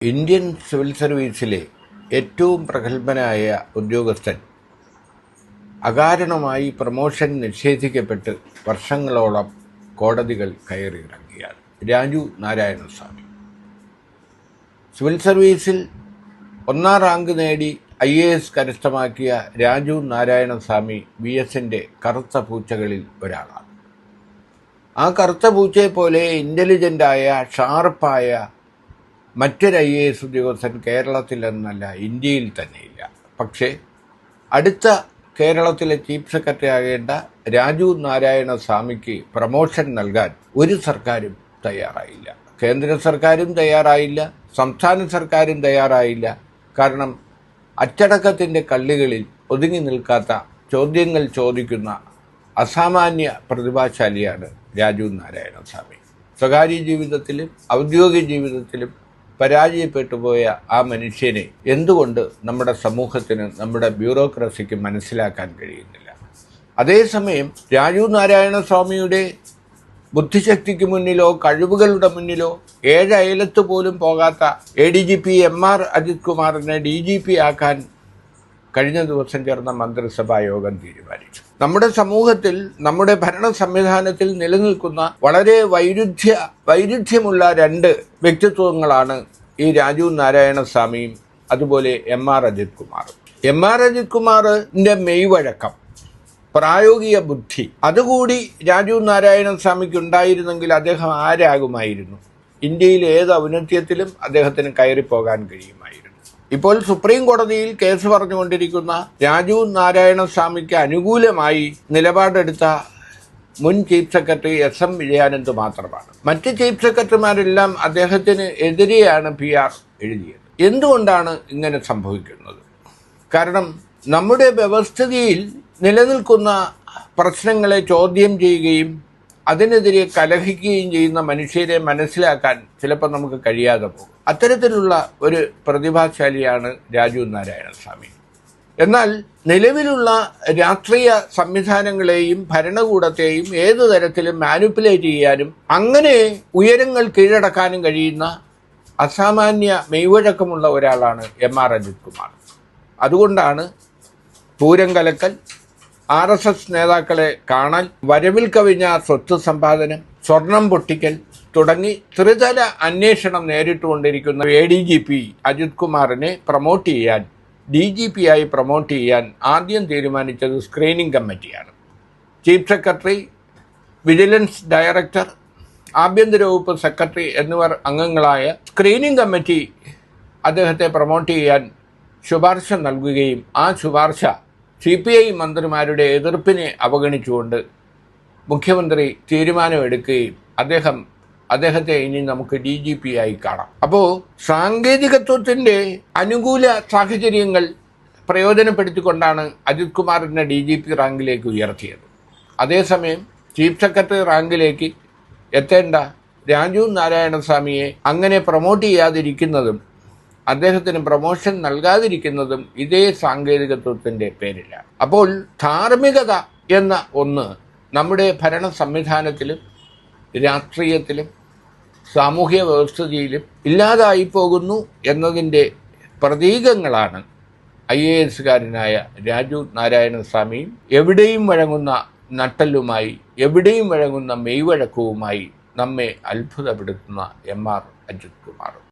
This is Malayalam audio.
ഇന്ത്യൻ സിവിൽ സർവീസിലെ ഏറ്റവും പ്രഗത്ഭനായ ഉദ്യോഗസ്ഥൻ അകാരണമായി പ്രമോഷൻ നിഷേധിക്കപ്പെട്ട് വർഷങ്ങളോളം കോടതികൾ കയറിയിറങ്ങിയാണ് രാജു നാരായണസ്വാമി. സിവിൽ സർവീസിൽ 1ാം റാങ്ക് നേടി IAS കരസ്ഥമാക്കിയ രാജു നാരായണസ്വാമി VSന്റെ കറുത്ത പൂച്ചകളിൽ ഒരാളാണ്. ആ കറുത്ത പൂച്ചയെപ്പോലെ ഇൻ്റലിജൻ്റായ ഷാർപ്പായ മറ്റൊരു IAS ഉദ്യോഗസ്ഥൻ കേരളത്തിലെന്നല്ല ഇന്ത്യയിൽ തന്നെയില്ല. പക്ഷേ അടുത്ത കേരളത്തിലെ ചീഫ് സെക്രട്ടറി ആകേണ്ട രാജു നാരായണസ്വാമിക്ക് പ്രമോഷൻ നൽകാൻ ഒരു സർക്കാരും തയ്യാറായില്ല. കേന്ദ്ര സർക്കാരും തയ്യാറായില്ല, സംസ്ഥാന സർക്കാരും തയ്യാറായില്ല. കാരണം അച്ചടക്കത്തിൻ്റെ കള്ളികളിൽ ഒതുങ്ങി നിൽക്കാത്ത ചോദ്യങ്ങൾ ചോദിക്കുന്ന അസാമാന്യ പ്രതിഭാശാലിയാണ് രാജു നാരായണസ്വാമി. സ്വകാര്യ ജീവിതത്തിലും ഔദ്യോഗിക ജീവിതത്തിലും പരാജയപ്പെട്ടു പോയ ആ മനുഷ്യനെ എന്തുകൊണ്ട് നമ്മുടെ സമൂഹത്തിന്, നമ്മുടെ ബ്യൂറോക്രസിക്ക് മനസ്സിലാക്കാൻ കഴിയുന്നില്ല? അതേസമയം രാജു നാരായണസ്വാമിയുടെ ബുദ്ധിശക്തിക്ക് മുന്നിലോ കഴിവുകളുടെ മുന്നിലോ 7 അയലത്ത് പോലും പോകാത്ത ADGP MR അജിത് കുമാറിനെ DGP ആക്കാൻ കഴിഞ്ഞ ദിവസം ചേർന്ന മന്ത്രിസഭാ യോഗം തീരുമാനിച്ചു. നമ്മുടെ സമൂഹത്തിൽ, നമ്മുടെ ഭരണ സംവിധാനത്തിൽ നിലനിൽക്കുന്ന വളരെ വൈരുദ്ധ്യമുള്ള 2 വ്യക്തിത്വങ്ങളാണ് ഈ രാജു നാരായണസ്വാമിയും അതുപോലെ MR അജിത് കുമാറും. MR അജിത് കുമാറിൻ്റെ മെയ്വഴക്കം, പ്രായോഗിക ബുദ്ധി അതുകൂടി രാജു നാരായണസ്വാമിക്ക് ഉണ്ടായിരുന്നെങ്കിൽ അദ്ദേഹം ആരാകുമായിരുന്നു? ഇന്ത്യയിലെ ഏത് ഔന്നത്യത്തിലും അദ്ദേഹത്തിന് കയറിപ്പോകാൻ കഴിയുമായിരുന്നു. ഇപ്പോൾ സുപ്രീം കോടതിയിൽ കേസ് പറഞ്ഞുകൊണ്ടിരിക്കുന്ന രാജു നാരായണസ്വാമിക്ക് അനുകൂലമായി നിലപാടെടുത്ത മുൻ ചീഫ് സെക്രട്ടറി SM വിജയാനന്ദ് മാത്രമാണ്. മറ്റ് ചീഫ് സെക്രട്ടറിമാരെല്ലാം അദ്ദേഹത്തിന് എതിരെയാണ് PR എഴുതിയത്. എന്തുകൊണ്ടാണ് ഇങ്ങനെ സംഭവിക്കുന്നത്? കാരണം നമ്മുടെ വ്യവസ്ഥിതിയിൽ നിലനിൽക്കുന്ന പ്രശ്നങ്ങളെ ചോദ്യം ചെയ്യുകയും അതിനെതിരെ കലഹിക്കുകയും ചെയ്യുന്ന മനുഷ്യരെ മനസ്സിലാക്കാൻ ചിലപ്പോൾ നമുക്ക് കഴിയാതെ പോകും. അത്തരത്തിലുള്ള ഒരു പ്രതിഭാശാലിയാണ് രാജു നാരായണസ്വാമി. എന്നാൽ നിലവിലുള്ള രാഷ്ട്രീയ സംവിധാനങ്ങളെയും ഭരണകൂടത്തെയും ഏതു തരത്തിലും മാനിപ്പുലേറ്റ് ചെയ്യാനും അങ്ങനെ ഉയരങ്ങൾ കീഴടക്കാനും കഴിയുന്ന അസാമാന്യ മെയ്വഴക്കമുള്ള ഒരാളാണ് MR അജിത് കുമാർ. അതുകൊണ്ടാണ് പൂരം കലക്കൽ, RSS നേതാക്കളെ കാണൽ, വരവിൽ കവിഞ്ഞ സ്വത്ത് സമ്പാദനം, സ്വർണം പൊട്ടിക്കൽ തുടങ്ങി ത്രിതല അന്വേഷണം നേരിട്ടുകൊണ്ടിരിക്കുന്ന ADGP അജിത് കുമാറിനെ പ്രൊമോട്ട് ചെയ്യാൻ, DGP ആയി പ്രൊമോട്ട് ചെയ്യാൻ ആദ്യം തീരുമാനിച്ചത് സ്ക്രീനിംഗ് കമ്മിറ്റിയാണ്. ചീഫ് സെക്രട്ടറി, വിജിലൻസ് ഡയറക്ടർ, ആഭ്യന്തര വകുപ്പ് സെക്രട്ടറി എന്നിവർ അംഗങ്ങളായ സ്ക്രീനിംഗ് കമ്മിറ്റി അദ്ദേഹത്തെ പ്രൊമോട്ട് ചെയ്യാൻ ശുപാർശ നൽകുകയും ആ ശുപാർശ CPI മന്ത്രിമാരുടെ എതിർപ്പിനെ അവഗണിച്ചുകൊണ്ട് മുഖ്യമന്ത്രി തീരുമാനമെടുക്കുകയും അദ്ദേഹത്തെ ഇനി നമുക്ക് DGP ആയി കാണാം. അപ്പോൾ സാങ്കേതികത്വത്തിൻ്റെ അനുകൂല സാഹചര്യങ്ങൾ പ്രയോജനപ്പെടുത്തിക്കൊണ്ടാണ് അജിത് കുമാറിനെ DGP റാങ്കിലേക്ക് ഉയർത്തിയത്. അതേസമയം ചീഫ് സെക്രട്ടറി റാങ്കിലേക്ക് എത്തേണ്ട രാജു നാരായണസ്വാമിയെ അങ്ങനെ പ്രൊമോട്ട് ചെയ്യാതിരിക്കുന്നതും അദ്ദേഹത്തിന് പ്രൊമോഷൻ നൽകാതിരിക്കുന്നതും ഇതേ സാങ്കേതികത്വത്തിൻ്റെ പേരിലാണ്. അപ്പോൾ ധാർമ്മികത എന്ന ഒന്ന് നമ്മുടെ ഭരണ സംവിധാനത്തിലും രാഷ്ട്രീയത്തിലും സാമൂഹ്യ വ്യവസ്ഥിതിയിലും ഇല്ലാതായി പോകുന്നു എന്നതിൻ്റെ പ്രതീകങ്ങളാണ് IASകാരനായ രാജു നാരായണസ്വാമിയും എവിടെയും വഴങ്ങുന്ന നട്ടലുമായി, എവിടെയും വഴങ്ങുന്ന മെയ്വഴക്കവുമായി നമ്മെ അത്ഭുതപ്പെടുത്തുന്ന MR അജിത് കുമാറും.